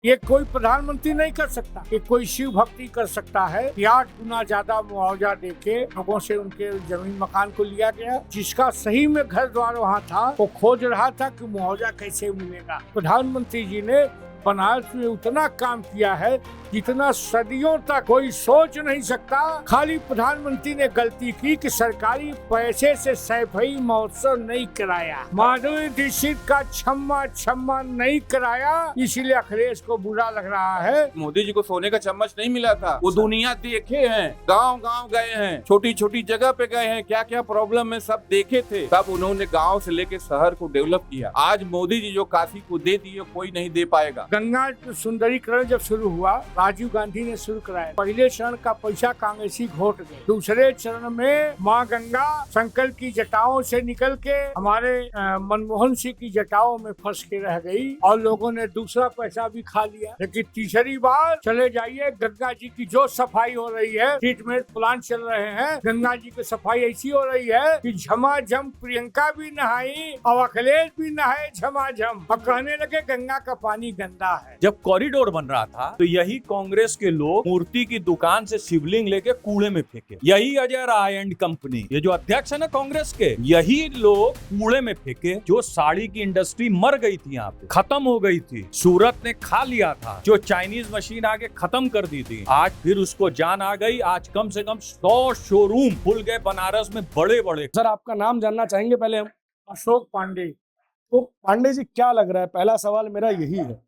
ये कोई प्रधानमंत्री नहीं कर सकता। ये कोई शिव भक्ति कर सकता है कि 8 गुना ज्यादा मुआवजा देके लोगों से उनके जमीन मकान को लिया गया। जिसका सही में घर द्वार वहाँ था वो खोज रहा था कि मुआवजा कैसे मिलेगा। प्रधानमंत्री जी ने बनारस में उतना काम किया है जितना सदियों तक कोई सोच नहीं सकता। खाली प्रधानमंत्री ने गलती की कि सरकारी पैसे से सैफई महोत्सव नहीं कराया, माधुरी दीक्षित का छम्मा नहीं कराया, इसीलिए अखिलेश को बुरा लग रहा है। मोदी जी को सोने का चम्मच नहीं मिला था। वो दुनिया देखे हैं, गांव गए हैं, छोटी छोटी जगह पे गए हैं, क्या क्या प्रॉब्लम है सब देखे थे। तब उन्होंने गाँव से लेके शहर को डेवलप किया। आज मोदी जी जो काशी को दे दिए कोई नहीं दे पाएगा। गंगा सुंदरीकरण जब शुरू हुआ, राजीव गांधी ने शुरू कराया। पहले चरण का पैसा कांग्रेसी घोट गए। दूसरे चरण में माँ गंगा संकल्प की जटाओं से निकल के हमारे मनमोहन सिंह की जटाओं में फंस के रह गई और लोगों ने दूसरा पैसा भी खा लिया। लेकिन तीसरी बार चले जाइए, गंगा जी की जो सफाई हो रही है, ट्रीटमेंट प्लांट चल रहे हैं, गंगा जी की सफाई ऐसी हो रही है कि झमाझम प्रियंका भी नहाई और अखिलेश भी नहाए झमाझम और कहने लगे गंगा का पानी गंदा है। जब कॉरिडोर बन रहा था तो यही कांग्रेस के लोग मूर्ति की दुकान से शिवलिंग लेके कूड़े में फेंके। यही अजय राय एंड कंपनी, ये जो अध्यक्ष है ना कांग्रेस के, यही लोग कूड़े में फेंके। जो साड़ी की इंडस्ट्री मर गई थी, यहाँ पे खत्म हो गई थी, सूरत ने खा लिया था, जो चाइनीज मशीन आके खत्म कर दी थी, आज फिर उसको जान आ गई। आज कम से कम 100 शोरूम खुल गए बनारस में, बड़े बड़े। सर, आपका नाम जानना चाहेंगे पहले हम। अशोक पांडे। तो पांडे जी, क्या लग रहा है, पहला सवाल मेरा यही है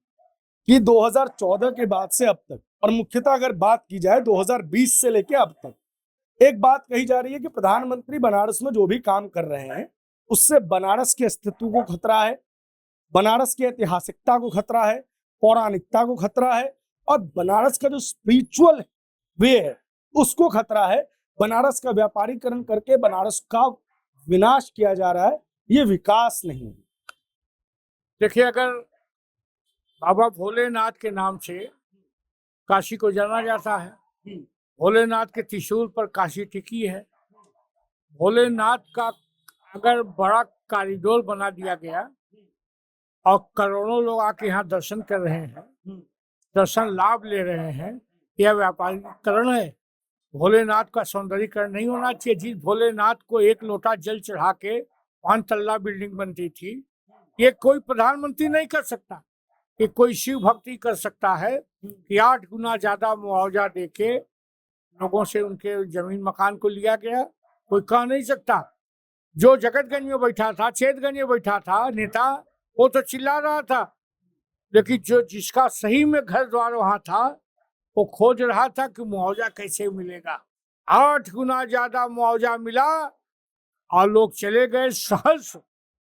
कि 2014 के बाद से अब तक, और मुख्यतः अगर बात की जाए 2020 से लेके अब तक, एक बात कही जा रही है कि प्रधानमंत्री बनारस में जो भी काम कर रहे हैं उससे बनारस के अस्तित्व को खतरा है, बनारस की ऐतिहासिकता को खतरा है, पौराणिकता को खतरा है, और बनारस का जो स्पिरिचुअल वे है उसको खतरा है। बनारस का व्यापारीकरण करके बनारस का विनाश किया जा रहा है, ये विकास नहीं है। देखिए, अगर बाबा भोलेनाथ के नाम से काशी को जाना जाता है, भोलेनाथ के त्रिशूल पर काशी टिकी है, भोलेनाथ का अगर बड़ा कॉरिडोर बना दिया गया और करोड़ों लोग आके यहाँ दर्शन कर रहे हैं, दर्शन लाभ ले रहे हैं, यह व्यापारीकरण है। भोलेनाथ का सौंदर्यीकरण नहीं होना चाहिए। जिस भोलेनाथ को एक लोटा जल चढ़ा के 5 तल्ला बिल्डिंग बनती थी, ये कोई प्रधानमंत्री नहीं कर सकता। कि कोई शिव भक्ति कर सकता है कि 8 गुना ज्यादा मुआवजा देके लोगों से उनके जमीन मकान को लिया गया, कोई कह नहीं सकता। जो जगतगंज में बैठा था, छेदगंज में बैठा था नेता, वो तो चिल्ला रहा था, लेकिन जो जिसका सही में घर द्वार वहां था वो खोज रहा था कि मुआवजा कैसे मिलेगा। 8 गुना ज्यादा मुआवजा मिला और लोग चले गए सहर्ष।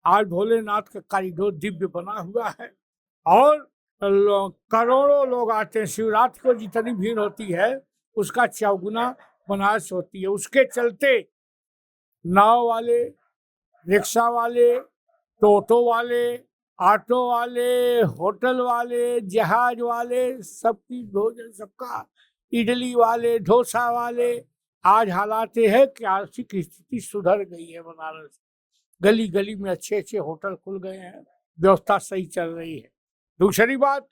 आज भोलेनाथ का कॉरिडोर दिव्य बना हुआ है और करोड़ों लोग आते हैं। शिवरात्रि को जितनी भीड़ होती है उसका 4 गुना बनारस होती है। उसके चलते नाव वाले, रिक्शा वाले, टोटो वाले, ऑटो वाले, होटल वाले, जहाज वाले, सबकी भोजन, सबका इडली वाले, डोसा वाले, आज हालात है कि आर्थिक स्थिति सुधर गई है। बनारस गली गली में अच्छे अच्छे होटल खुल गए हैं, व्यवस्था सही चल रही है। दूसरी बात,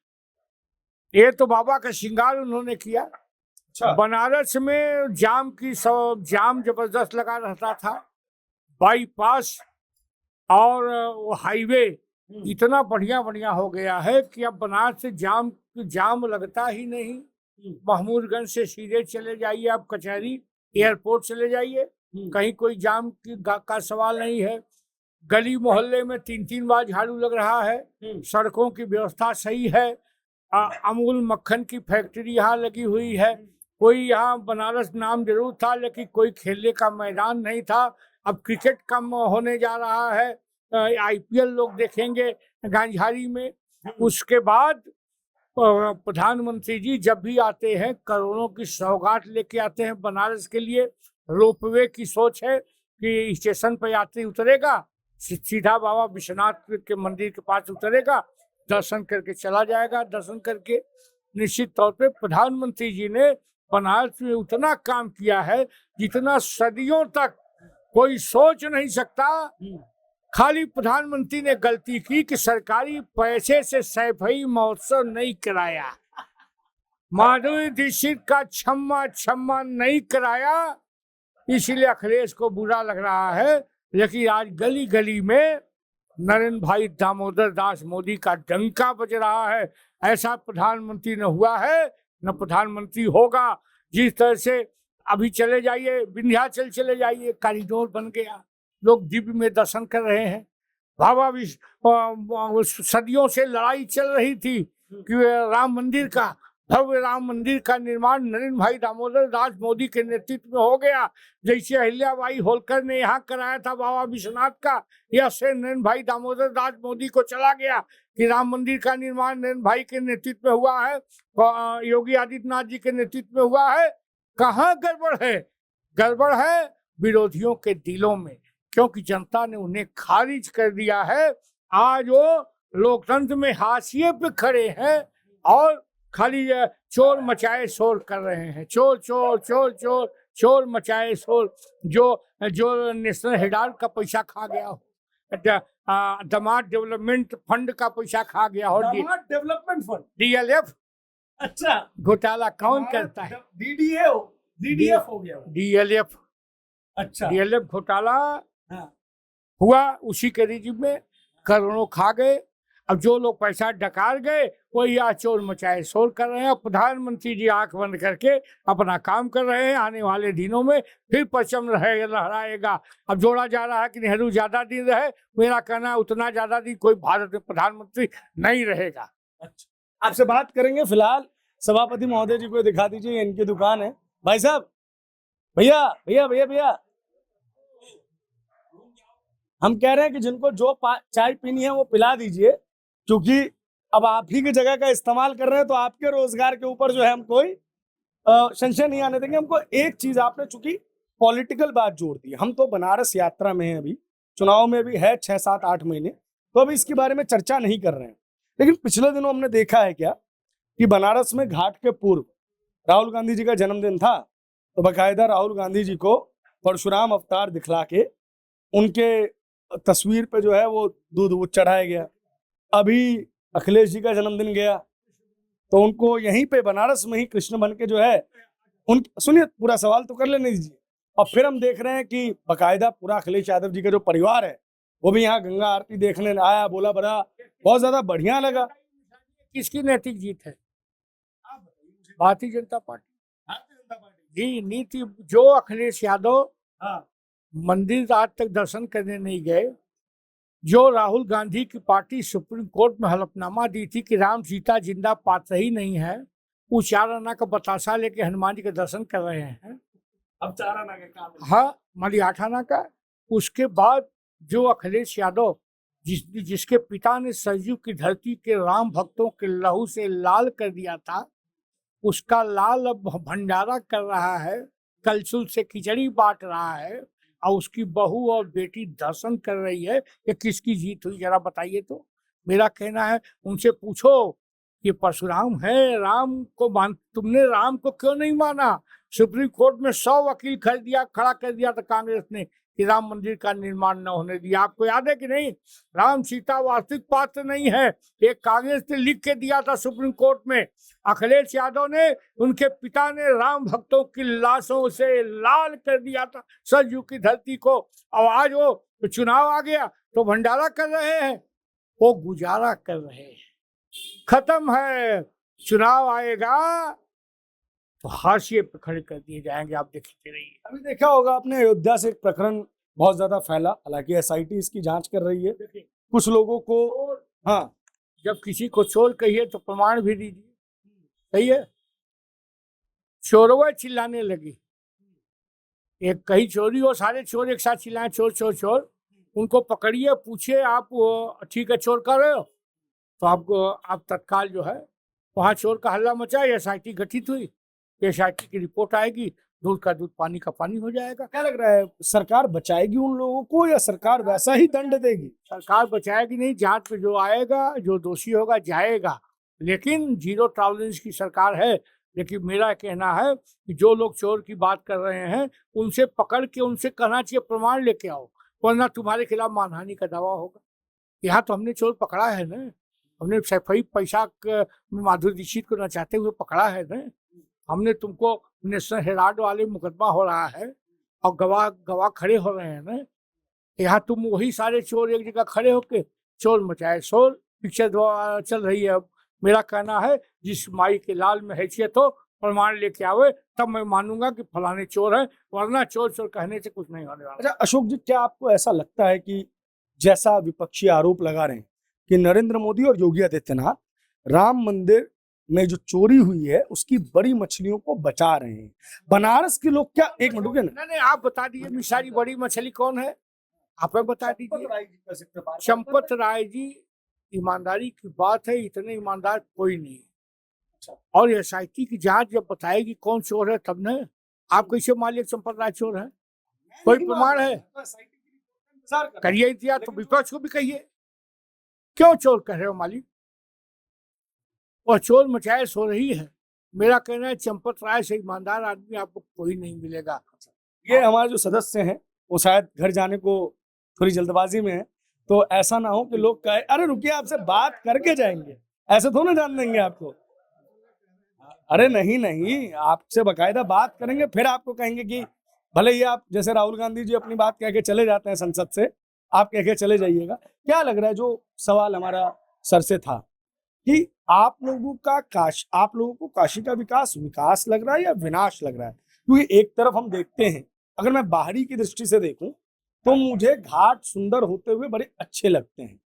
ये तो बाबा का श्रृंगार उन्होंने किया। बनारस में जाम जबरदस्त लगा रहता था। बाईपास और हाईवे इतना बढ़िया हो गया है कि अब बनारस से जाम लगता ही नहीं। महमूदगंज से सीधे चले जाइए, आप कचहरी, एयरपोर्ट चले जाइए, कहीं कोई जाम का सवाल नहीं है। गली मोहल्ले में 3-3 बार झाड़ू लग रहा है। सड़कों की व्यवस्था सही है। अमूल मक्खन की फैक्ट्री यहाँ लगी हुई है। कोई यहाँ बनारस नाम जरूर था लेकिन कोई खेलने का मैदान नहीं था। अब क्रिकेट कम होने जा रहा है, IPL लोग देखेंगे गांधारी में। उसके बाद प्रधानमंत्री जी जब भी आते हैं करोड़ों की सौगात लेके आते हैं बनारस के लिए। रोपवे की सोच है कि स्टेशन पर यात्री उतरेगा, सीधा बाबा विश्वनाथ के मंदिर के पास उतरेगा, दर्शन करके चला जाएगा। दर्शन करके निश्चित तौर पे प्रधानमंत्री जी ने बनारस में उतना काम किया है जितना सदियों तक कोई सोच नहीं सकता। खाली प्रधानमंत्री ने गलती की कि सरकारी पैसे से सैफई महोत्सव नहीं कराया, माधुरी दीक्षित का छम्मा छम्मा नहीं कराया, इसलिए अखिलेश को बुरा लग रहा है। लेकिन आज गली गली में नरेंद्र भाई दामोदर दास मोदी का डंका बज रहा है। ऐसा प्रधानमंत्री न हुआ है न प्रधानमंत्री होगा। जिस तरह से अभी चले जाइए, विंध्याचल चले जाइए, कॉरिडोर बन गया, लोग दिव्य में दर्शन कर रहे हैं। सदियों से लड़ाई चल रही थी कि राम मंदिर का, भव्य राम मंदिर का निर्माण नरेंद्र भाई दामोदर दास मोदी के नेतृत्व में हो गया। जैसे अहिल्याबाई होलकर ने यहाँ कराया था बाबा विश्वनाथ का, यह से नरेंद्र भाई दामोदर दास मोदी को चला गया कि राम मंदिर का निर्माण नरेंद्र भाई के नेतृत्व में हुआ है, योगी आदित्यनाथ जी के नेतृत्व में हुआ है। कहाँ गड़बड़ है? गड़बड़ है विरोधियों के दिलों में, क्योंकि जनता ने उन्हें खारिज कर दिया है। आज वो लोकतंत्र में हाशिए पे खड़े हैं और खाली चोर मचाए शोर कर रहे हैं। चोर चोर चोर चोर चोर मचाए शोर। जो नेशनल हेराल्ड का पैसा खा गया हो, दामाद डेवलपमेंट फंड का पैसा खा गया हो, दामाद डेवलपमेंट फंड DLF अच्छा घोटाला कौन करता है? DDF हो गया। DLF अच्छा DLF घोटाला हाँ। हुआ, उसी के रिजिम में करोड़ों खा गए। अब जो लोग पैसा डकार गए वही आज चोर मचाए शोर कर रहे हैं। प्रधानमंत्री जी आंख बंद करके अपना काम कर रहे हैं। आने वाले दिनों में फिर परचम लहराएगा। अब जोड़ा जा रहा है कि नेहरू ज्यादा दिन रहे, मेरा कहना है उतना ज्यादा दिन कोई भारत में प्रधानमंत्री नहीं रहेगा। अच्छा, आपसे बात करेंगे। फिलहाल सभापति महोदय जी को दिखा दीजिए, इनकी दुकान है। भाई साहब, भैया भैया भैया भैया, हम कह रहे हैं कि जिनको जो चाय पीनी है वो पिला दीजिए, क्योंकि अब आप ही की जगह का इस्तेमाल कर रहे हैं, तो आपके रोजगार के ऊपर जो है हम कोई संशय नहीं आने देंगे। हमको एक चीज आपने चूंकि पॉलिटिकल बात जोड़ दी, हम तो बनारस यात्रा में हैं, अभी चुनाव में भी है 6, 7, 8 महीने, तो अभी इसके बारे में चर्चा नहीं कर रहे हैं। लेकिन पिछले दिनों हमने देखा है क्या कि बनारस में घाट के पूर्व राहुल गांधी जी का जन्मदिन था, तो बाकायदा राहुल गांधी जी को परशुराम अवतार दिखला के उनके तस्वीर पे जो है वो दूध चढ़ाया गया। अभी अखिलेश जी का जन्मदिन गया तो उनको यहीं पे बनारस में ही कृष्ण बन के जो है उन, सुनिए पूरा सवाल तो कर लेने दीजिए। और फिर हम देख रहे हैं कि बाकायदा पूरा अखिलेश यादव जी का जो परिवार है वो भी यहाँ गंगा आरती देखने आया, बोला बड़ा बहुत ज्यादा बढ़िया लगा। किसकी नैतिक जीत है? भारतीय जनता पार्टी जी। नीति जो अखिलेश यादव मंदिर आज तक दर्शन करने नहीं गए, जो राहुल गांधी की पार्टी सुप्रीम कोर्ट में हलफनामा दी थी कि राम सीता जिंदा पात्र ही नहीं है, वो 4 आना का बतासा लेके हनुमान जी के दर्शन कर रहे हैं। अब 4 आना का काम, हाँ माली 8 आना का। उसके बाद जो अखिलेश यादव जिसके पिता ने सरयू की धरती के राम भक्तों के लहू से लाल कर दिया था, उसका लाल अब भंडारा कर रहा है, कलछुल से खिचड़ी बांट रहा है, और उसकी बहू और बेटी दर्शन कर रही है। ये किसकी जीत हुई जरा बताइए तो। मेरा कहना है उनसे पूछो कि परशुराम है, राम को तुमने राम को क्यों नहीं माना? सुप्रीम कोर्ट में 100 वकील खड़ा कर दिया था कांग्रेस ने कि राम मंदिर का निर्माण न होने दिया। आपको याद है कि नहीं? राम सीता वास्तविक पात्र नहीं है, एक कांग्रेस ने लिख के दिया था सुप्रीम कोर्ट में। अखिलेश यादव ने, उनके पिता ने राम भक्तों की लाशों से लाल कर दिया था सरयू की धरती को। और आज वो चुनाव आ गया तो भंडारा कर रहे हैं, वो गुजारा कर रहे हैं। खत्म है, चुनाव आएगा तो हाशिए पे खड़े कर दिए जाएंगे। आप देखते रहिए। अभी देखा होगा आपने, अयोध्या से एक प्रकरण बहुत ज्यादा फैला, हालांकि SIT इसकी जांच कर रही है। कुछ लोगों को, हाँ, जब किसी को चोर कहिए तो प्रमाण भी दीजिए, सही है? चोरवा चिल्लाने लगी, एक कहीं चोरी हो, सारे चोर एक साथ चिल्लाए चोर चोर चोर। उनको पकड़िए, पूछिए आप ठीक है चोर कर रहे हो, तो आप तत्काल जो है वहाँ चोर का हल्ला मचाए, SIT गठित हुई, SIT की रिपोर्ट आएगी, दूध का दूध पानी का पानी हो जाएगा। क्या लग रहा है, सरकार बचाएगी उन लोगों को या सरकार वैसा ही दंड देगी? सरकार बचाएगी नहीं, जांच पे जो आएगा, जो दोषी होगा जाएगा, लेकिन 0 टॉलरेंस की सरकार है। लेकिन मेरा कहना है कि जो लोग चोर की बात कर रहे हैं उनसे पकड़ के उनसे कहना चाहिए प्रमाण लेके आओ। वरना तुम्हारे खिलाफ मानहानि का दावा होगा। यहाँ तो हमने चोर पकड़ा है ना, हमने सफाई पैसा में माधुरी दीक्षित को नचाते हुए पकड़ा है ना, हमने तुमको नेशनल हेराल्ड वाले मुकदमा हो रहा है और गवाह गवाह खड़े हो रहे हैं ना। यहाँ तुम वही सारे चोर एक जगह खड़े होके चोर मचाए शोर पिक्चर चल रही है। अब मेरा कहना है जिस माई के लाल में हैसियत हो प्रमाण लेके आवे तब मैं मानूंगा कि फलाने चोर है, वरना चोर चोर कहने से कुछ नहीं होने वाला। अच्छा अशोक जी, क्या आपको ऐसा लगता है कि जैसा विपक्षी आरोप लगा रहे हैं कि नरेंद्र मोदी और योगी आदित्यनाथ राम मंदिर में जो चोरी हुई है उसकी बड़ी मछलियों को बचा रहे हैं, बनारस के लोग क्या, एक मिनट रुकिए ना, नहीं आप बता दीजिए मिसारी बड़ी मछली कौन है, आप बता दीजिए। चंपत राय जी, ईमानदारी की बात है, इतने ईमानदार कोई नहीं। और एसआईटी की जांच जब बताएगी कौन चोर है तब न। आप कैसे मान लिया चंपत राय चोर है? कोई प्रमाण है? करिए इंतजार, तो विपक्ष को भी कहिए क्यों चोर कह रहे हो मालिक। और चोर मचाए सो रही है। मेरा कहना है चंपत राय से ईमानदार आदमी आपको कोई नहीं मिलेगा। ये हमारे जो सदस्य हैं वो शायद घर जाने को थोड़ी जल्दबाजी में है, तो ऐसा ना हो कि लोग कहे अरे रुकिए आपसे बात करके जाएंगे, ऐसे थोड़ा जान देंगे आपको। अरे नहीं, आपसे बकायदा बात करेंगे, फिर आपको कहेंगे कि भले ही आप जैसे राहुल गांधी जी अपनी बात कह के चले जाते हैं संसद से, आप कह के चले जाइएगा। क्या लग रहा है, जो सवाल हमारा सर से था कि आप लोगों को काशी का विकास लग रहा है या विनाश लग रहा है? क्योंकि एक तरफ हम देखते हैं, अगर मैं बाहरी की दृष्टि से देखूं तो मुझे घाट सुंदर होते हुए बड़े अच्छे लगते हैं,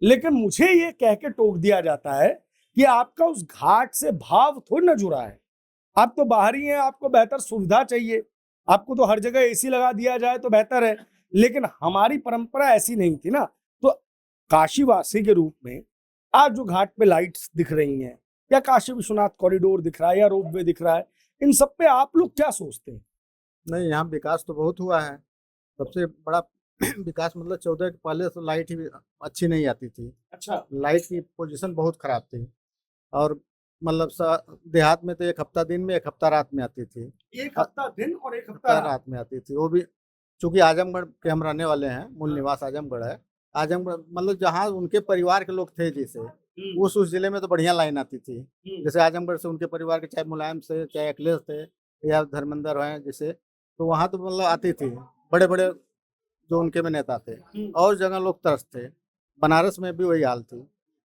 लेकिन मुझे ये कह के टोक दिया जाता है कि आपका उस घाट से भाव थोड़ी ना जुड़ा है। आप तो बाहरी हैं, आपको बेहतर सुविधा चाहिए, आपको तो हर जगह एसी लगा दिया जाए तो बेहतर है, लेकिन हमारी परंपरा ऐसी नहीं थी ना। तो काशीवासी के रूप में आज जो घाट पे लाइट्स दिख रही हैं, या काशी विश्वनाथ कॉरिडोर दिख रहा है, या रोपवे दिख रहा है, इन सब पे आप लोग क्या सोचते हैं? नहीं, यहाँ विकास तो बहुत हुआ है। सबसे बड़ा विकास मतलब 14 के पहले तो लाइट ही अच्छी नहीं आती थी। अच्छा, लाइट की पोजीशन बहुत खराब थी, और मतलब देहात में तो एक हफ्ता दिन में एक हफ्ता रात में आती थी। एक हफ्ता दिन और एक हफ्ता रात। रात में आती थी, वो भी चूंकि आजमगढ़ के हम रहने वाले हैं, मूल निवास आजमगढ़ है। आजमगढ़ मतलब जहाँ उनके परिवार के लोग थे, जैसे उस जिले में तो बढ़िया लाइन आती थी। जैसे आजमगढ़ से उनके परिवार के, चाहे मुलायम से, चाहे अखिलेश थे या धर्मेंद्र हैं जैसे, तो वहाँ तो मतलब आती थी, बड़े बड़े जो उनके में नेता थे, और जगह लोग तरस थे। बनारस में भी वही हाल थी।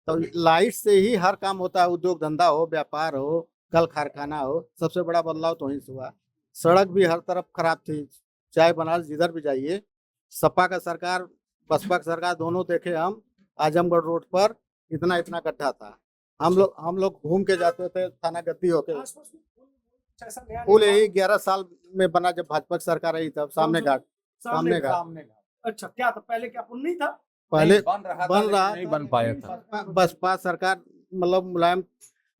तो लाइट से ही हर काम होता है, उद्योग धंधा हो, व्यापार हो, कल कारखाना हो, सबसे बड़ा बदलाव तो वहीं से हुआ। सड़क भी हर तरफ खराब थी, चाहे बनारस जिधर भी जाइए। सपा का सरकार, बसपा का सरकार, दोनों देखे हम, आजमगढ़ रोड पर इतना गड्ढा था। हम लोग घूम के जाते थे थाना गद्दी होके। पुल यही 11 साल में बना, जब भाजपा की सरकार आई तब। सामने घाट। अच्छा, क्या था पहले? क्या पुल नहीं था पहले? बन रहा नहीं बन पाया था। बसपा सरकार, मतलब मुलायम,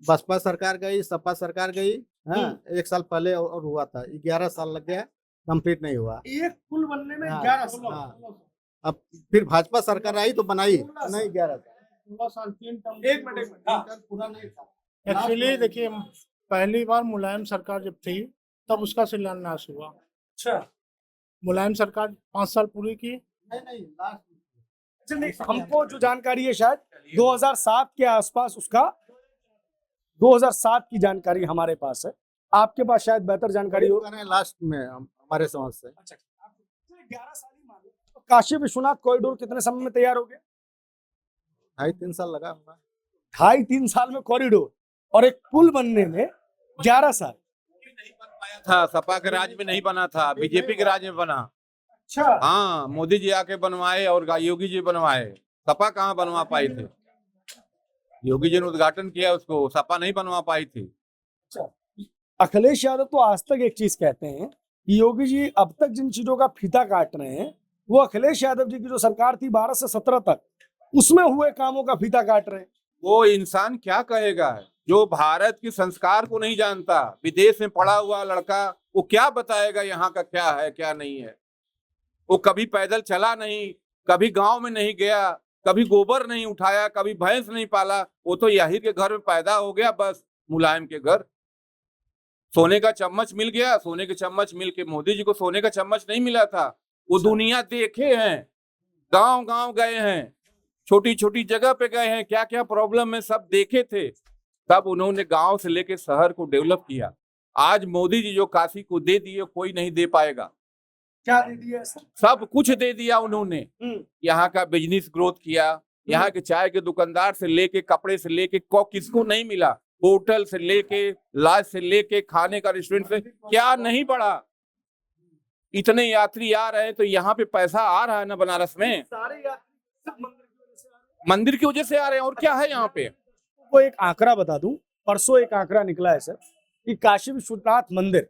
बसपा सरकार गई, सपा सरकार गई, हाँ, 1 साल पहले और हुआ था। 11 साल लग गया, कंप्लीट नहीं हुआ। एक पुल बनने में हाँ, 11 साल। हाँ। अब फिर भाजपा सरकार आई तो बनाई नहीं, 11 साल। एक मिनट पूरा नहीं था। एक्चुअली देखिए, पहली बार मुलायम सरकार जब थी तब उसका शिलान्यास हुआ। अच्छा, मुलायम सरकार 5 साल पूरी की। नहीं, लास्ट। हमको जो जानकारी है शायद 2007 के आसपास, उसका 2007 की जानकारी हमारे पास है। आपके पास शायद बेहतर जानकारी हो। लास्ट में हमारे समझ से। 11 साल ही मान लो। तो काशी विश्वनाथ कॉरिडोर कितने समय में तैयार हो गया? 2.5-3 साल लगा होगा। 2.5-3 साल में कॉरिडोर, और एक पुल बनने में 11 साल। था सपा के राज में नहीं बना था, बीजेपी के राज में बना। अच्छा, हाँ, मोदी जी आके बनवाए और योगी जी बनवाए। सपा कहाँ बनवा पाई थे? योगी जी ने उद्घाटन किया उसको, सपा नहीं बनवा पाई थी। अखिलेश यादव तो आज तक एक चीज कहते हैं कि योगी जी अब तक जिन चीजों का फीता काट रहे हैं, वो अखिलेश यादव जी की जो सरकार थी 12 से 17 तक, उसमें हुए कामों का फीता काट रहे हैं। वो इंसान क्या कहेगा जो भारत के संस्कार को नहीं जानता? विदेश में पढ़ा हुआ लड़का, वो क्या बताएगा यहाँ का क्या है क्या नहीं है? वो कभी पैदल चला नहीं, कभी गांव में नहीं गया, कभी गोबर नहीं उठाया, कभी भैंस नहीं पाला। वो तो यही के घर में पैदा हो गया, बस मुलायम के घर। सोने का चम्मच मिल गया, सोने के चम्मच मिल के। मोदी जी को सोने का चम्मच नहीं मिला था, वो दुनिया देखे हैं, गांव गांव गए हैं, छोटी छोटी जगह पे गए हैं, क्या क्या प्रॉब्लम है सब देखे थे। तब उन्होंने गांव से लेके शहर को डेवलप किया। आज मोदी जी जो काशी को दे दिए कोई नहीं दे पाएगा। क्या दे दिया सर? सब कुछ दे दिया उन्होंने। यहाँ का बिजनेस ग्रोथ किया, यहाँ के चाय के दुकानदार से लेके कपड़े से लेके किसको नहीं मिला, होटल से लेके लॉज से लेके खाने का रेस्टोरेंट से क्या नहीं बढ़ा। इतने यात्री आ रहे हैं तो यहाँ पे पैसा आ रहा है ना बनारस में, सारे यात्री मंदिर की वजह से आ रहे हैं। और क्या है यहाँ पे, को एक आंकड़ा बता दूं, परसों एक आंकड़ा निकला है सर कि काशी विश्वनाथ मंदिर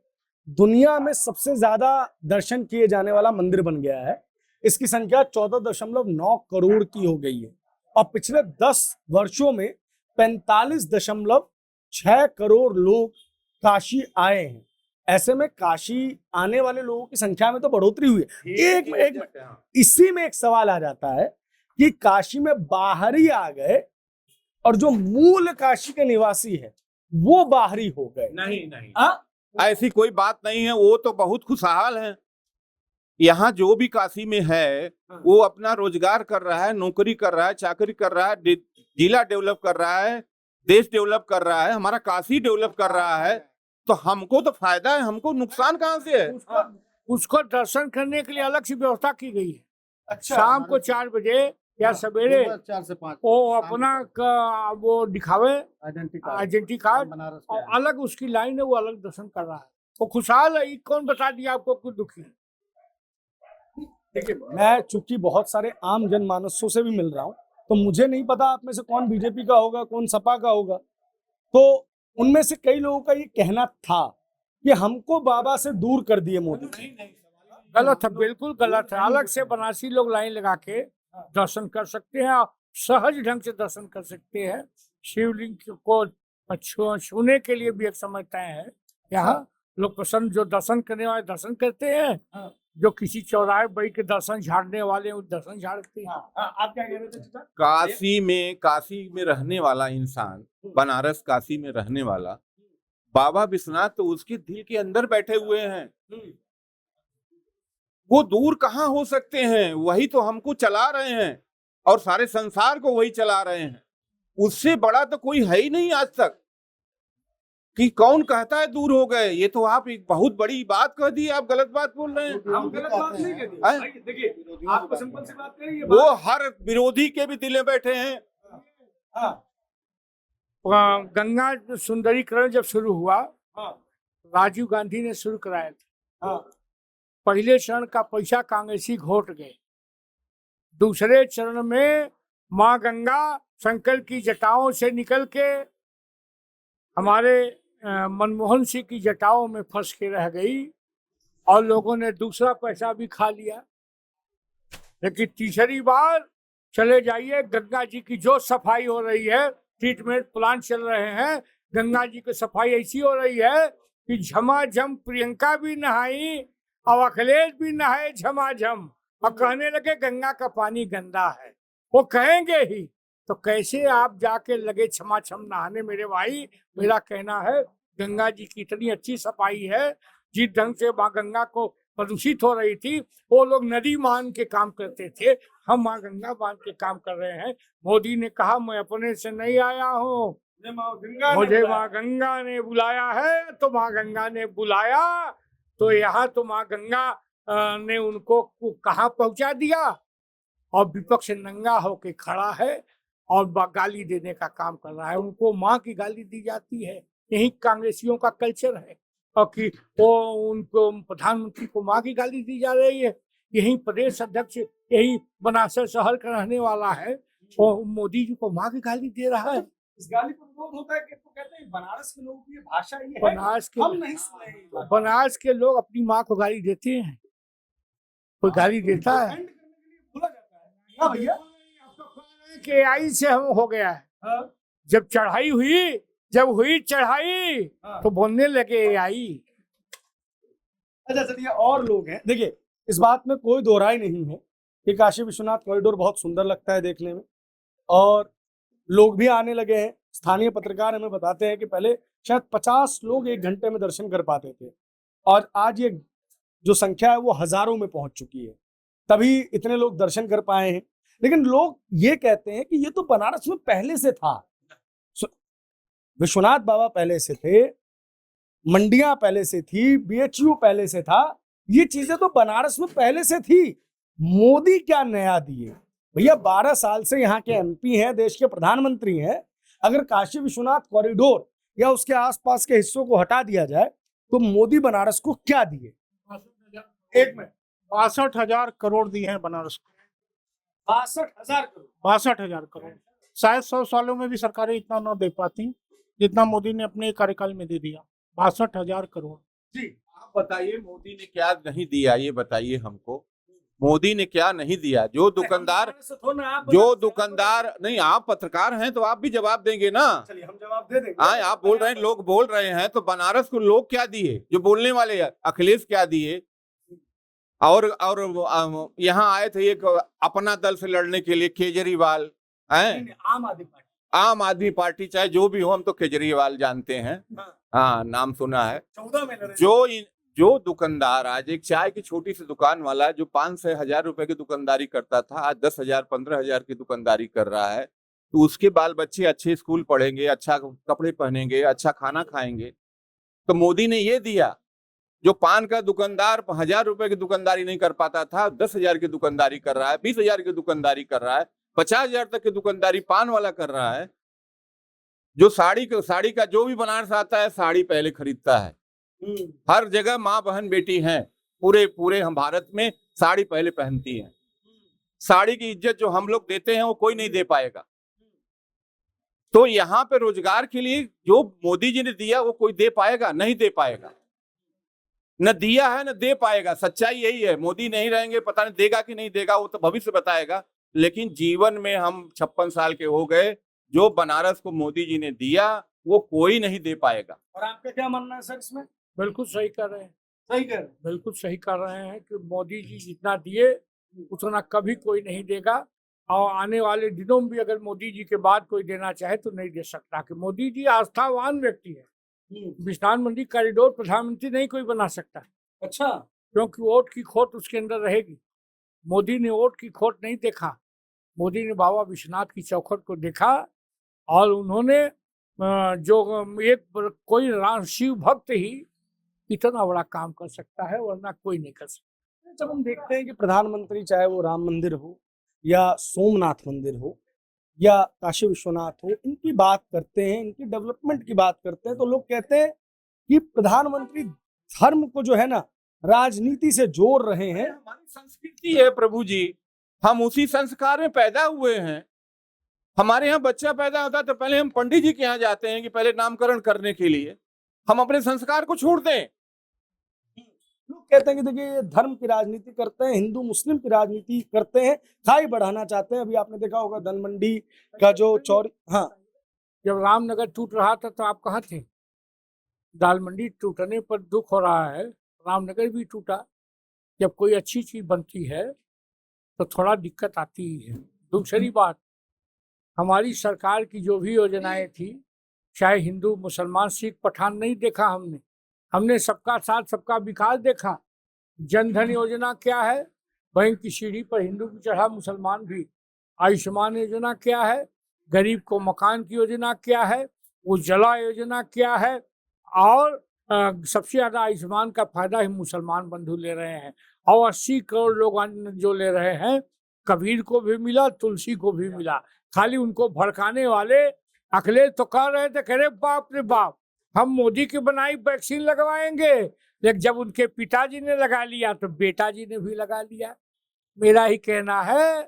दुनिया में सबसे ज्यादा दर्शन किए जाने वाला मंदिर बन गया है। इसकी संख्या 14.9 करोड़ की हो गई है और पिछले 10 वर्षों में 45.6 करोड़ लोग काशी आए हैं। ऐसे में काशी आने वाले लोगों की संख्या में तो बढ़ोतरी हुई है। इसी में एक सवाल आ जाता है कि काशी में बाहरी आ गए और जो मूल काशी के निवासी है वो बाहरी हो गए। नहीं ऐसी कोई बात नहीं है। वो तो बहुत खुशहाल है। यहाँ जो भी काशी में है वो अपना रोजगार कर रहा है, नौकरी कर रहा है, चाकरी कर रहा है, जिला डेवलप कर रहा है, देश डेवलप कर रहा है, हमारा काशी डेवलप कर रहा है। तो हमको तो फायदा है, हमको नुकसान कहाँ से है? उसको दर्शन करने के लिए अलग से व्यवस्था की गई है। अच्छा, शाम को 4 बजे या सवेरे 4 से 5 वो अपना वो दिखावे आइडेंटिटी कार्ड बनारस और अलग उसकी लाइन है, वो अलग दर्शन कर रहा है। वो खुशहाल है। कौन बता दिया आपको कुछ दुखी? देखिए, मैं चूंकि बहुत सारे आम जनमानसों से भी मिल रहा हूँ तो मुझे नहीं पता आप में से कौन बीजेपी का होगा, कौन सपा का होगा। तो उनमें से कई लोगों का ये कहना था कि हमको बाबा से दूर कर दिए मोदी। गलत है, बिल्कुल गलत है। अलग से बनारसी लोग लाइन लगा के दर्शन कर सकते हैं और सहज ढंग से दर्शन कर सकते हैं। शिवलिंग को छूने के लिए भी एक समय तय है। यहाँ लोग पसंद जो दर्शन करने वाले दर्शन करते हैं, जो किसी चौराहे बैठ के दर्शन झाड़ने वाले वो दर्शन झाड़ते हैं। आप क्या कह रहे थे चाचा? काशी में रहने वाला इंसान, बनारस काशी में रहने वाला बाबा विश्वनाथ तो उसके दिल के अंदर बैठे हुए हैं। वो दूर कहाँ हो सकते हैं? वही तो हमको चला रहे हैं और सारे संसार को वही चला रहे हैं। उससे बड़ा तो कोई है ही नहीं आज तक। कि कौन कहता है दूर हो गए? ये तो आप एक बहुत बड़ी बात कह दी। आप गलत बात बोल रहे हैं। हम गलत बात नहीं कहते। देखिए, आपको सिंपल सी बात करिए, वो हर विरोधी के भी दिल में बैठे हैं। गंगा सुंदरीकरण जब शुरू हुआ, राजीव गांधी ने शुरू कराया था। पहले चरण का पैसा कांग्रेसी घोट गए। दूसरे चरण में माँ गंगा शंकर की जटाओं से निकल के हमारे मनमोहन सिंह की जटाओं में फंस के रह गई और लोगों ने दूसरा पैसा भी खा लिया। लेकिन तीसरी बार चले जाइए, गंगा जी की जो सफाई हो रही है, ट्रीटमेंट प्लांट चल रहे हैं, गंगा जी की सफाई ऐसी हो रही है कि झमाझम प्रियंका भी नहाई और अखिलेश भी नहाए झमाझम और कहने लगे गंगा का पानी गंदा है। वो कहेंगे ही तो कैसे आप जाके लगे छमाछम नहाने? मेरे भाई, मेरा कहना है गंगा जी की इतनी अच्छी सफाई है, जिस ढंग से माँ गंगा को प्रदूषित हो रही थी, वो लोग नदी मान के काम करते थे, हम माँ गंगा मान के काम कर रहे हैं। मोदी ने कहा मैं अपने से नहीं आया हूँ, मुझे माँ गंगा ने बुलाया है। तो माँ गंगा ने बुलाया तो यहाँ तो माँ गंगा ने उनको कहाँ पहुँचा दिया और विपक्ष नंगा होके खड़ा है और गाली देने का काम कर रहा है। उनको माँ की गाली दी जाती है। यही कांग्रेसियों का कल्चर है और कि वो उनको प्रधानमंत्री को माँ की गाली दी जा रही है। यही प्रदेश अध्यक्ष यही बनारस शहर का रहने वाला है और मोदी जी को माँ की गाली दे रहा है। इस गाली पर विरोध होता है कि तो कहते हैं बनारस के लोगों की ये भाषा ये है, हम नहीं सुन रहे हैं। बनारस के लोग अपनी माँ को गाली देते हैं? कोई गाली देता है? भूला जाता है। हाँ भैया, के आई से हम हो गया है। जब चढ़ाई हुई, जब हुई चढ़ाई तो बोलने लगे आई। अच्छा चलिए, और लोग हैं। देखिए, इस बात में कोई दो राय नहीं है कि काशी विश्वनाथ कॉरिडोर बहुत सुंदर लगता है देखने में और लोग भी आने लगे हैं। स्थानीय पत्रकार हमें बताते हैं कि पहले शायद 50 लोग 1 घंटे में दर्शन कर पाते थे और आज ये जो संख्या है वो हजारों में पहुंच चुकी है। तभी इतने लोग दर्शन कर पाए हैं। लेकिन लोग ये कहते हैं कि ये तो बनारस में पहले से था, विश्वनाथ बाबा पहले से थे, मंडियां पहले से थी, बीएचयू पहले से था, ये चीजें तो बनारस में पहले से थी। मोदी क्या नया दिए? भैया 12 साल से यहाँ के एमपी हैं, देश के प्रधानमंत्री हैं। अगर काशी विश्वनाथ कॉरिडोर या उसके आसपास के हिस्सों को हटा दिया जाए तो मोदी बनारस को क्या दिए? एक मिनट, 62,000 करोड़ दिए हैं बनारस को। 62,000 करोड़। 62,000 करोड़ शायद 100 सालों में भी सरकारें इतना ना दे पाती जितना मोदी ने अपने कार्यकाल में दे दिया। 62,000 करोड़। जी, आप बताइए मोदी ने क्या नहीं दिया, ये बताइए हमको। मोदी ने क्या नहीं दिया? जो दुकानदार नहीं, आप पत्रकार हैं तो आप भी जवाब देंगे ना। चलिए हम जवाब दे देंगे। हाँ, आप बोल रहे हैं, लोग बोल रहे हैं, तो बनारस को लोग क्या दिए? जो बोलने वाले हैं, अखिलेश क्या दिए? और यहाँ आए थे एक अपना दल से लड़ने के लिए, केजरीवाल हैं, आम आदमी पार्टी, चाहे जो भी हो, हम तो केजरीवाल जानते हैं। हाँ, नाम सुना है। 14 में लड़े। जो दुकानदार आज एक चाय की छोटी सी दुकान वाला जो 500 से 1000 रुपए की दुकानदारी करता था, आज 10,000 15,000 की दुकानदारी कर रहा है, तो उसके बाल बच्चे अच्छे स्कूल पढ़ेंगे, अच्छा कपड़े पहनेंगे, अच्छा खाना खाएंगे। तो मोदी ने ये दिया। जो पान का दुकानदार 1000 रुपए की दुकानदारी नहीं कर पाता था, 10,000 की दुकानदारी कर रहा है, 20,000 की दुकानदारी कर रहा है, 50,000 तक की दुकानदारी पान वाला कर रहा है। जो साड़ी का जो भी बनारस आता है, साड़ी पहले खरीदता है। हर जगह माँ बहन बेटी हैं, पूरे हम भारत में साड़ी पहले पहनती हैं। साड़ी की इज्जत जो हम लोग देते हैं वो कोई नहीं दे पाएगा। तो यहाँ पे रोजगार के लिए जो मोदी जी ने दिया वो कोई दे पाएगा? नहीं दे पाएगा। न दिया है न दे पाएगा। सच्चाई यही है। मोदी नहीं रहेंगे, पता नहीं देगा कि नहीं देगा, वो तो भविष्य बताएगा। लेकिन जीवन में हम 56 साल के हो गए, जो बनारस को मोदी जी ने दिया वो कोई नहीं दे पाएगा। और आपका क्या मानना है सर इसमें? बिल्कुल सही कर रहे हैं, सही कह रहे हैं। बिल्कुल सही कर रहे हैं कि मोदी जी जितना दिए उतना कभी कोई नहीं देगा। और आने वाले दिनों में भी अगर मोदी जी के बाद कोई देना चाहे तो नहीं दे सकता, कि मोदी जी आस्थावान व्यक्ति है। विश्वनाथ मंडी कॉरिडोर प्रधानमंत्री नहीं कोई बना सकता, अच्छा, क्योंकि वोट की खोट उसके अंदर रहेगी। मोदी ने वोट की खोट नहीं देखा, मोदी ने बाबा विश्वनाथ की चौखट को देखा। और उन्होंने जो एक कोई शिव भक्त ही इतना बड़ा काम कर सकता है, वरना कोई नहीं कर सकता। जब हम देखते हैं कि प्रधानमंत्री, चाहे वो राम मंदिर हो या सोमनाथ मंदिर हो या काशी विश्वनाथ हो, इनकी बात करते हैं, इनकी डेवलपमेंट की बात करते हैं, तो लोग कहते हैं कि प्रधानमंत्री धर्म को जो है ना राजनीति से जोड़ रहे हैं। हमारी संस्कृति है प्रभु जी, हम उसी संस्कार में पैदा हुए हैं। हमारे यहाँ बच्चा पैदा होता है तो पहले हम पंडित जी के यहाँ जाते हैं कि पहले नामकरण करने के लिए। हम अपने संस्कार को छोड़ दें? लोग कहते हैं कि देखिए ये धर्म की राजनीति करते हैं, हिंदू मुस्लिम की राजनीति करते हैं, खाई बढ़ाना चाहते हैं। अभी आपने देखा होगा धनमंडी का जो चौरी, हाँ, जब रामनगर टूट रहा था तो आप कहाँ थे? दाल मंडी टूटने पर दुख हो रहा है, रामनगर भी टूटा। जब कोई अच्छी चीज बनती है तो थोड़ा दिक्कत आती ही है। दूसरी बात, हमारी सरकार की जो भी योजनाएं थी, चाहे हिंदू मुसलमान सिख पठान नहीं देखा हमने सबका साथ सबका विकास देखा। जनधन योजना क्या है? बैंक की सीढ़ी पर हिंदू भी चढ़ा, मुसलमान भी। आयुष्मान योजना क्या है? गरीब को मकान की योजना क्या है? उज्ज्वला योजना क्या है? और सबसे ज्यादा आयुष्मान का फायदा ही मुसलमान बंधु ले रहे हैं। और 80 करोड़ लोग जो ले रहे हैं, कबीर को भी मिला, तुलसी को भी मिला। खाली उनको भड़काने वाले अखिलेश तो कह रहे थे, कह रहे बाप रे बाप, हम मोदी की बनाई वैक्सीन लगवाएंगे। लेकिन जब उनके पिताजी ने लगा लिया तो बेटा जी ने भी लगा लिया। मेरा ही कहना है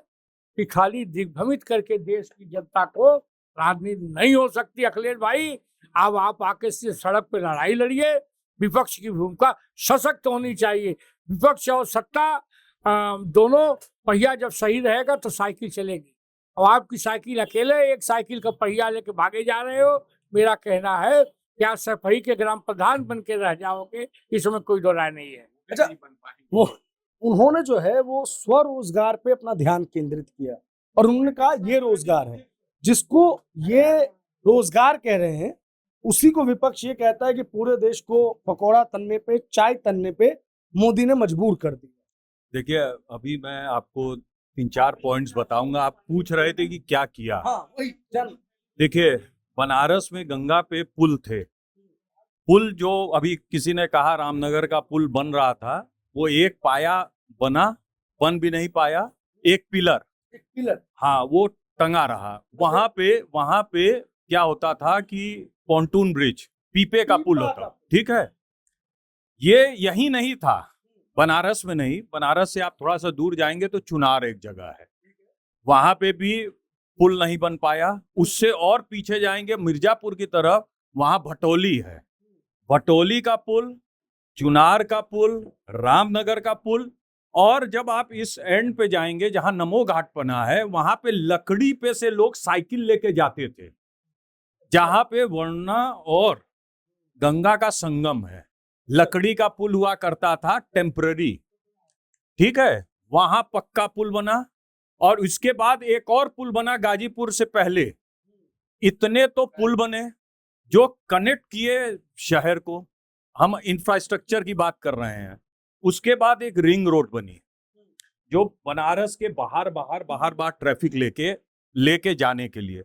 कि खाली दिग्भ्रमित करके देश की जनता को राजनीति नहीं हो सकती। अखिलेश भाई, अब आप आके से सड़क पे लड़ाई लड़िए। विपक्ष की भूमिका सशक्त होनी चाहिए। विपक्ष और सत्ता दोनों पहिया जब सही रहेगा तो साइकिल चलेगी। और आपकी साइकिल अकेले एक साइकिल का पहिया लेके भागे जा रहे हो। मेरा कहना है कि आप सफाई के ग्राम प्रधान बन के रह जाओगे, इसमें कोई दो राय नहीं है। अच्छा, वो उन्होंने जो है वो स्वरोजगार पे अपना ध्यान केंद्रित किया और उन्होंने कहा ये रोजगार है। जिसको ये रोजगार कह रहे हैं उसी को विपक्ष ये कहता है कि पूरे देश को पकौड़ा तलने पे, चाय तलने पे मोदी ने मजबूर कर दिया। देखिए, अभी मैं आपको 3-4 पॉइंट्स बताऊंगा। आप पूछ रहे थे कि क्या किया। हाँ वही चल। देखिए, बनारस में गंगा पे पुल थे। पुल जो अभी किसी ने कहा रामनगर का पुल बन रहा था, वो एक पाया बना, बन भी नहीं पाया, एक पिलर, एक पिलर। हाँ, वो टंगा रहा। वहां पे क्या होता था कि पॉन्टून ब्रिज, पीपे का पुल होता, ठीक है। ये यही नहीं था, बनारस में नहीं, बनारस से आप थोड़ा सा दूर जाएंगे तो चुनार एक जगह है, वहां पे भी पुल नहीं बन पाया। उससे और पीछे जाएंगे मिर्जापुर की तरफ, वहां भटोली है, भटोली का पुल, चुनार का पुल, रामनगर का पुल। और जब आप इस एंड पे जाएंगे जहां नमो घाट बना है, वहां पे लकड़ी पे से लोग साइकिल लेके जाते थे, जहां पे वरना और गंगा का संगम है। लकड़ी का पुल हुआ करता था, टेम्पररी, ठीक है। वहां पक्का पुल बना, और उसके बाद एक और पुल बना गाजीपुर से पहले। इतने तो पुल बने जो कनेक्ट किए शहर को, हम इंफ्रास्ट्रक्चर की बात कर रहे हैं। उसके बाद एक रिंग रोड बनी जो बनारस के बाहर ट्रैफिक लेके जाने के लिए।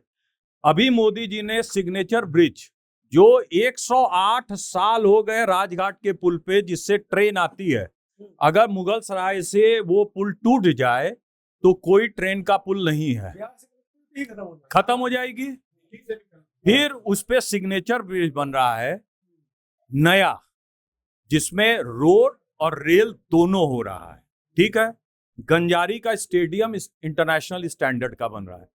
अभी मोदी जी ने सिग्नेचर ब्रिज, जो 108 साल हो गए राजघाट के पुल पे जिससे ट्रेन आती है, अगर मुगल सराय से वो पुल टूट जाए तो कोई ट्रेन का पुल नहीं है, खत्म हो जाएगी। फिर उस पे सिग्नेचर ब्रिज बन रहा है नया, जिसमें रोड और रेल दोनों हो रहा है, ठीक है। गंजारी का स्टेडियम इंटरनेशनल स्टैंडर्ड का बन रहा है।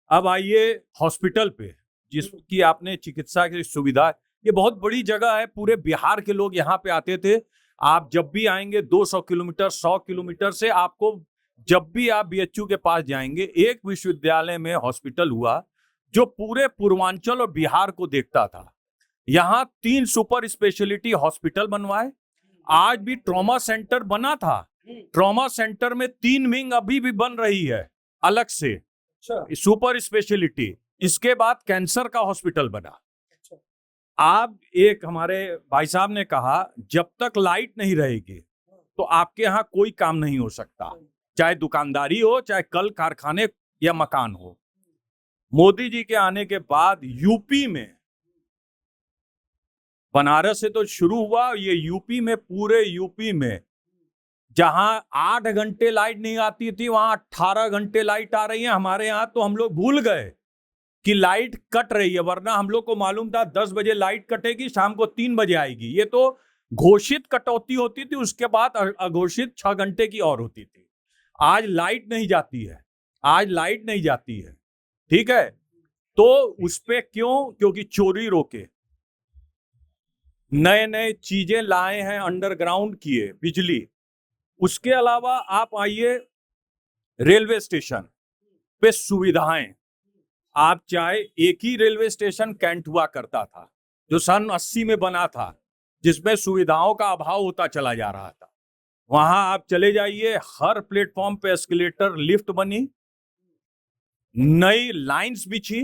अब आइए हॉस्पिटल पे, जिसकी आपने चिकित्सा की सुविधा, ये बहुत बड़ी जगह है, पूरे बिहार के लोग यहाँ पे आते थे। आप जब भी आएंगे 200 किलोमीटर 100 किलोमीटर से, आपको जब भी आप बीएचयू के पास जाएंगे, एक विश्वविद्यालय में हॉस्पिटल हुआ जो पूरे पूर्वांचल और बिहार को देखता था। यहाँ 3 सुपर स्पेशलिटी हॉस्पिटल बनवाए। आज भी ट्रॉमा सेंटर बना था, ट्रॉमा सेंटर में 3 विंग अभी भी बन रही है अलग से, सुपर स्पेशलिटी। इसके बाद कैंसर का हॉस्पिटल बना। आप एक हमारे भाई साहब ने कहा, जब तक लाइट नहीं रहेगी तो आपके यहाँ कोई काम नहीं हो सकता, चाहे दुकानदारी हो, चाहे कल कारखाने या मकान हो। मोदी जी के आने के बाद यूपी में, बनारस से तो शुरू हुआ, ये यूपी में, पूरे यूपी में जहां 8 घंटे लाइट नहीं आती थी, वहां 18 घंटे लाइट आ रही है। हमारे यहाँ तो हम लोग भूल गए कि लाइट कट रही है, वरना हम लोग को मालूम था 10 बजे लाइट कटेगी, शाम को 3 बजे आएगी। ये तो घोषित कटौती होती थी, उसके बाद अघोषित 6 घंटे की और होती थी। आज लाइट नहीं जाती है, आज लाइट नहीं जाती है, ठीक है। तो उस पे क्यों? क्योंकि चोरी रोके, नए नए चीजें लाए हैं, अंडरग्राउंड किए बिजली। उसके अलावा आप आइए रेलवे स्टेशन पे सुविधाएं। आप चाहे, एक ही रेलवे स्टेशन कैंट हुआ करता था जो सन 80 में बना था, जिसमें सुविधाओं का अभाव होता चला जा रहा था। वहां आप चले जाइए, हर प्लेटफॉर्म पे एस्केलेटर, लिफ्ट बनी, नई लाइंस बिछी,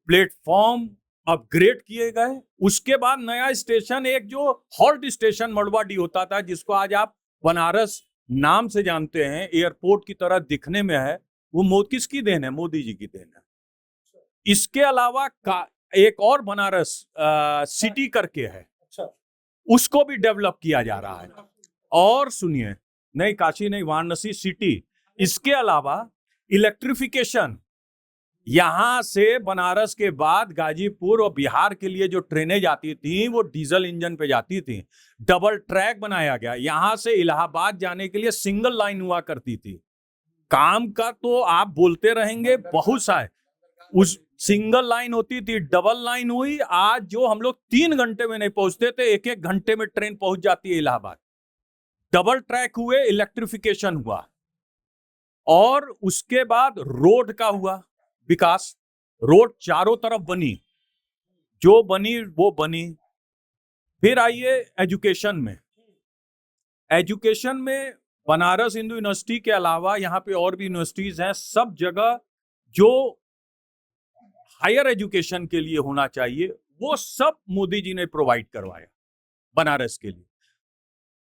प्लेटफॉर्म अपग्रेड किए गए। उसके बाद नया स्टेशन, एक जो हॉल्ट स्टेशन मड़वाडी होता था, जिसको आज आप बनारस नाम से जानते हैं, एयरपोर्ट की तरह दिखने में है, वो किसकी देन है? मोदी जी की देन है। इसके अलावा एक और बनारस सिटी करके है, उसको भी डेवलप किया जा रहा है। और सुनिए, नहीं काशी नहीं, वाराणसी सिटी। इसके अलावा इलेक्ट्रिफिकेशन, यहां से बनारस के बाद गाजीपुर और बिहार के लिए जो ट्रेनें जाती थी वो डीजल इंजन पे जाती थी। डबल ट्रैक बनाया गया, यहां से इलाहाबाद जाने के लिए सिंगल लाइन हुआ करती थी। काम का तो आप बोलते रहेंगे, बहुत सा है। उस सिंगल लाइन होती थी, डबल लाइन हुई। आज जो हम लोग 3 घंटे में नहीं पहुंचते थे, 1-1 घंटे में ट्रेन पहुंच जाती है इलाहाबाद। डबल ट्रैक हुए, इलेक्ट्रिफिकेशन हुआ, और उसके बाद रोड का हुआ विकास। रोड चारों तरफ बनी, जो बनी वो बनी। फिर आइए एजुकेशन में। एजुकेशन में बनारस हिंदू यूनिवर्सिटी के अलावा यहाँ पे और भी यूनिवर्सिटीज हैं। सब जगह जो हायर एजुकेशन के लिए होना चाहिए, वो सब मोदी जी ने प्रोवाइड करवाया बनारस के लिए।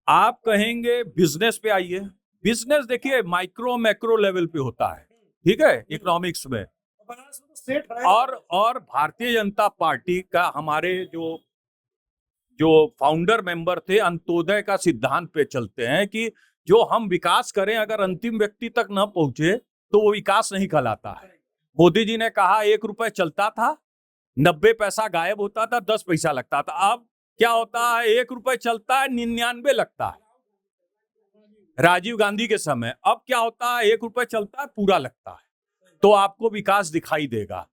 आप कहेंगे बिजनेस पे आइए, बिजनेस देखिए माइक्रो मैक्रो लेवल पे होता है, ठीक है, इकोनॉमिक्स में। बनारस में तो स्टेट है। और भारतीय जनता पार्टी का हमारे जो फाउंडर मेंबर थे अंत्योदय का सिद्धांत पे चलते हैं कि जो हम विकास करें अगर अंतिम व्यक्ति तक न पहुंचे तो वो विकास नहीं कहलाता है। मोदी जी ने कहा 1 रुपए चलता था, 90 पैसा गायब होता था, 10 पैसा लगता था। अब क्या होता है, 1 रुपए चलता है, 99 लगता है। राजीव गांधी के समय अब क्या होता है, 1 रुपए चलता है, पूरा लगता है। तो आपको विकास दिखाई देगा।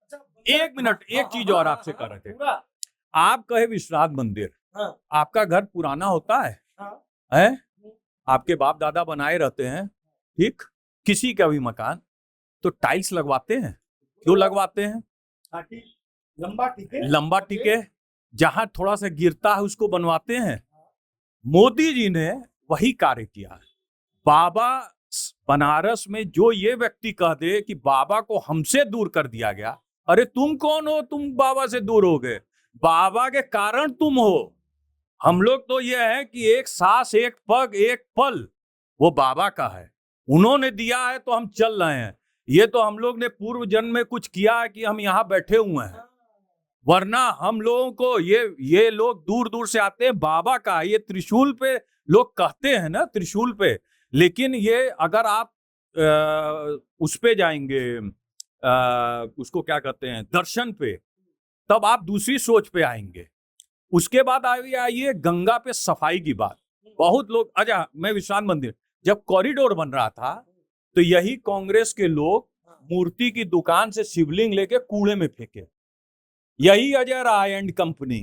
1 मिनट, एक चीज और आपसे कर रहे थे। आप कहे विश्वनाथ मंदिर, आपका घर पुराना होता है? आपके बाप दादा बनाए रहते हैं, ठीक, किसी का भी मकान, तो टाइल्स लगवाते हैं। क्यों लगवाते हैं? लंबा टिके। जहां थोड़ा सा गिरता है उसको बनवाते हैं। मोदी जी ने वही कार्य किया है। बाबा बनारस में जो ये व्यक्ति कह दे कि बाबा को हमसे दूर कर दिया गया, अरे तुम कौन हो, तुम बाबा से दूर हो गए? बाबा के कारण तुम हो। हम लोग तो ये है कि एक सांस, एक पग, एक पल वो बाबा का है, उन्होंने दिया है तो हम चल रहे हैं। ये तो हम लोग ने पूर्व जन्म में कुछ किया है कि हम यहाँ बैठे हुए हैं, वरना हम लोगों को ये लोग दूर दूर से आते हैं। बाबा का ये त्रिशूल पे लोग कहते हैं ना, त्रिशूल पे, लेकिन ये अगर आप उस पे जाएंगे, उसको क्या कहते हैं, दर्शन पे, तब आप दूसरी सोच पे आएंगे। उसके बाद आइए गंगा पे सफाई की बात। बहुत लोग, अच्छा मैं विश्वनाथ मंदिर, जब कॉरिडोर बन रहा था तो यही कांग्रेस के लोग मूर्ति की दुकान से शिवलिंग लेके कूड़े में फेंके। यही अजय राय एंड कंपनी,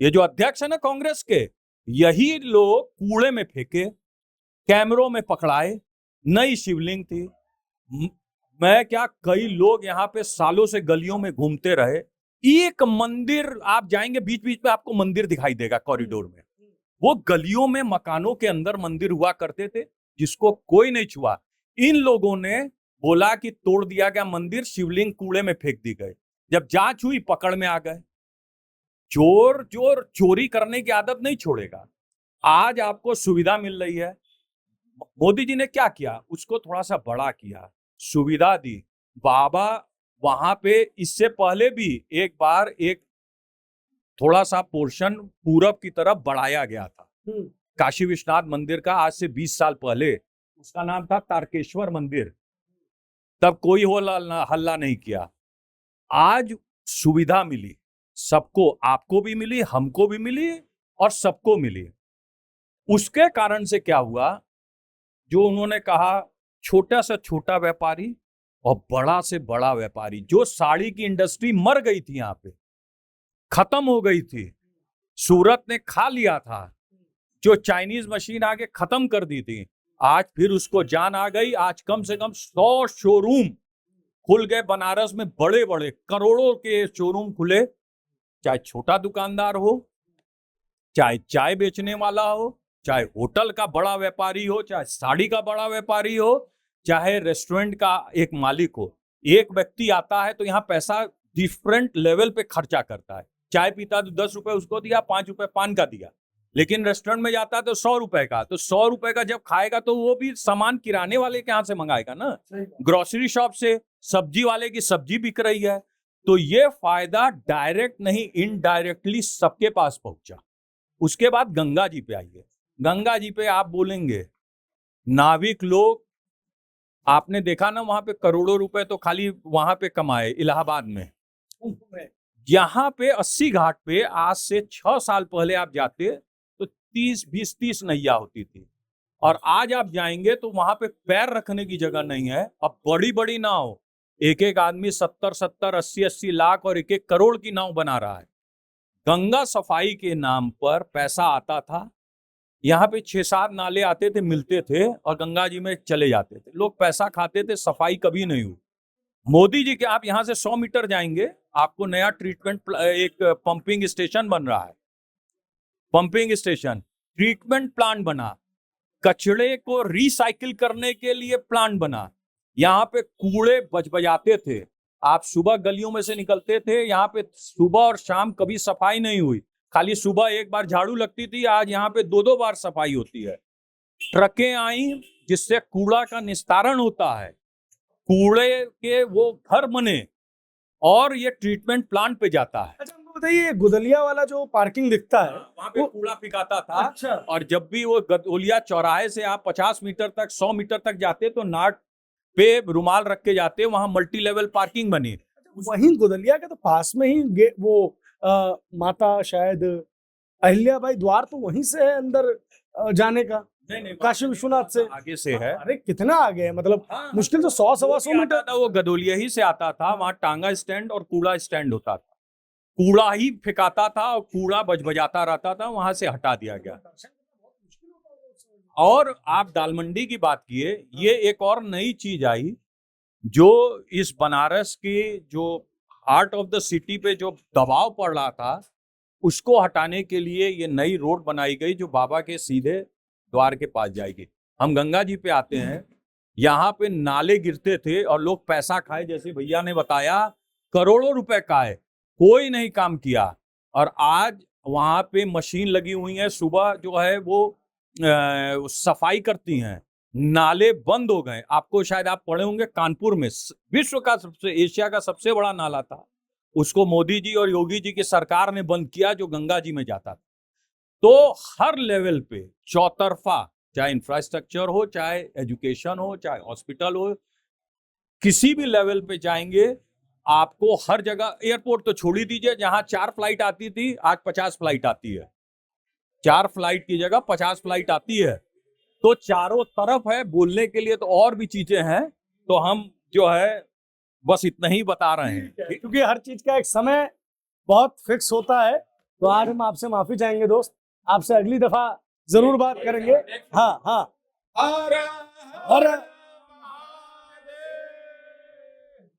ये जो अध्यक्ष है ना कांग्रेस के, यही लोग कूड़े में फेंके, कैमरों में पकड़ाए। नई शिवलिंग थी। मैं क्या, कई लोग यहाँ पे सालों से गलियों में घूमते रहे। एक मंदिर आप जाएंगे, बीच बीच में आपको मंदिर दिखाई देगा कॉरिडोर में। वो गलियों में, मकानों के अंदर मंदिर हुआ करते थे जिसको कोई नहीं छुआ। इन लोगों ने बोला कि तोड़ दिया गया मंदिर, शिवलिंग कूड़े में फेंक दी गई। जब जांच हुई पकड़ में आ गए। चोरी करने की आदत नहीं छोड़ेगा। आज आपको सुविधा मिल रही है। मोदी जी ने क्या किया, उसको थोड़ा सा बड़ा किया, सुविधा दी। बाबा वहां पे इससे पहले भी एक बार एक थोड़ा सा पोर्शन पूरब की तरफ बढ़ाया गया था। काशी विश्वनाथ मंदिर का आज से 20 साल पहले, उसका नाम था तारकेश्वर मंदिर। तब कोई हल्ला नहीं किया। आज सुविधा मिली सबको, आपको भी मिली, हमको भी मिली और सबको मिली। उसके कारण से क्या हुआ, जो उन्होंने कहा छोटा से छोटा व्यापारी और बड़ा से बड़ा व्यापारी, जो साड़ी की इंडस्ट्री मर गई थी, यहाँ पे खत्म हो गई थी, सूरत ने खा लिया था, जो चाइनीज मशीन आके खत्म कर दी थी, आज फिर उसको जान आ गई। आज कम से कम 100 शोरूम खुल गए बनारस में, बड़े बड़े करोड़ों के शोरूम खुले। चाहे छोटा दुकानदार हो, चाहे चाय बेचने वाला हो, चाहे होटल का बड़ा व्यापारी हो, चाहे साड़ी का बड़ा व्यापारी हो, चाहे रेस्टोरेंट का एक मालिक हो। एक व्यक्ति आता है तो यहाँ पैसा डिफरेंट लेवल पे खर्चा करता है। चाय पीता तो 10 रुपए उसको दिया, 5 रुपए पान का दिया, लेकिन रेस्टोरेंट में जाता है तो 100 रुपए का। तो 100 रुपए का जब खाएगा तो वो भी सामान किराने वाले के यहाँ से मंगाएगा ना, ग्रोसरी शॉप से। सब्जी वाले की सब्जी बिक रही है। तो ये फायदा डायरेक्ट नहीं, इनडायरेक्टली सबके पास पहुंचा। उसके बाद गंगा जी पे आइए। गंगा जी पे आप बोलेंगे नाविक लोग, आपने देखा ना वहां पे करोड़ों रुपए तो खाली वहां पे कमाए इलाहाबाद में। यहाँ पे 80 घाट पे आज से 6 साल पहले आप जाते तो 20-30 नैया होती थी, और आज आप जाएंगे तो वहां पे पैर रखने की जगह नहीं है। अब बड़ी बड़ी नाव, एक एक आदमी 70-70, 80-80 लाख और 1-1 करोड़ की नाव बना रहा है। गंगा सफाई के नाम पर पैसा आता था। यहाँ पे 6-7 नाले आते थे, मिलते थे और गंगा जी में चले जाते थे। लोग पैसा खाते थे, सफाई कभी नहीं हुई। मोदी जी के, आप यहाँ से 100 मीटर जाएंगे, आपको नया ट्रीटमेंट, एक पंपिंग स्टेशन बन रहा है। पंपिंग स्टेशन, ट्रीटमेंट प्लांट बना, कचड़े को रिसाइकिल करने के लिए प्लांट बना। यहाँ पे कूड़े बजाते थे, आप सुबह गलियों में से निकलते थे, यहाँ पे सुबह और शाम कभी सफाई नहीं हुई, खाली सुबह एक बार झाड़ू लगती थी। आज यहाँ पे 2-2 बार सफाई होती है। ट्रकें आई जिससे कूड़ा का निस्तारण होता है, कूड़े के वो घर बने और ये ट्रीटमेंट प्लांट पे जाता है। अच्छा हमको बताइए, गुदलिया वाला जो पार्किंग दिखता है वहां पे कूड़ा फेंकाता था। अच्छा। और जब भी वो गदोलिया चौराहे से आप 50 मीटर तक 100 मीटर तक जाते तो नाट पे रुमाल रख के जाते, वहां मल्टी लेवल पार्किंग बनी। वहीं गुदलिया के तो पास में ही वो माता शायद अहिल्याबाई द्वार तो वहीं से है अंदर जाने का, नहीं, काशी विश्वनाथ से आगे से है। अरे कितना आगे है, मतलब हाँ, मुश्किल तो 100-125 मीटर। था वो गदोलिया ही से आता था, वहां टांगा स्टैंड और कूड़ा स्टैंड होता था, कूड़ा ही फेंकाता था और कूड़ा बजबजाता रहता था, वहां से हटा दिया गया। और आप दाल मंडी की बात किए, ये एक और नई चीज आई जो इस बनारस के जो हार्ट ऑफ द सिटी पे जो दबाव पड़ रहा था उसको हटाने के लिए ये नई रोड बनाई गई जो बाबा के सीधे द्वार के पास जाएगी। हम गंगा जी पे आते हैं, यहाँ पे नाले गिरते थे और लोग पैसा खाए, जैसे भैया ने बताया करोड़ों रुपए का है, कोई नहीं काम किया। और आज वहां पे मशीन लगी हुई है, सुबह जो है वो सफाई करती हैं, नाले बंद हो गए। आपको शायद आप पढ़े होंगे कानपुर में विश्व का एशिया का सबसे बड़ा नाला था, उसको मोदी जी और योगी जी की सरकार ने बंद किया जो गंगा जी में जाता था। तो हर लेवल पे चौतरफा, चाहे इंफ्रास्ट्रक्चर हो, चाहे एजुकेशन हो, चाहे हॉस्पिटल हो, किसी भी लेवल पे जाएंगे आपको हर जगह, एयरपोर्ट तो छोड़ ही दीजिए, जहां 4 फ्लाइट आती थी आज 50 फ्लाइट आती है, 4 फ्लाइट की जगह 50 फ्लाइट आती है। तो चारों तरफ है, बोलने के लिए तो और भी चीजें हैं, तो हम जो है बस इतना ही बता रहे हैं, क्योंकि हर चीज का एक समय बहुत फिक्स होता है। तो आज हम आपसे माफी चाहेंगे दोस्त, आपसे अगली दफा जरूर बात करेंगे। हाँ हाँ। हर और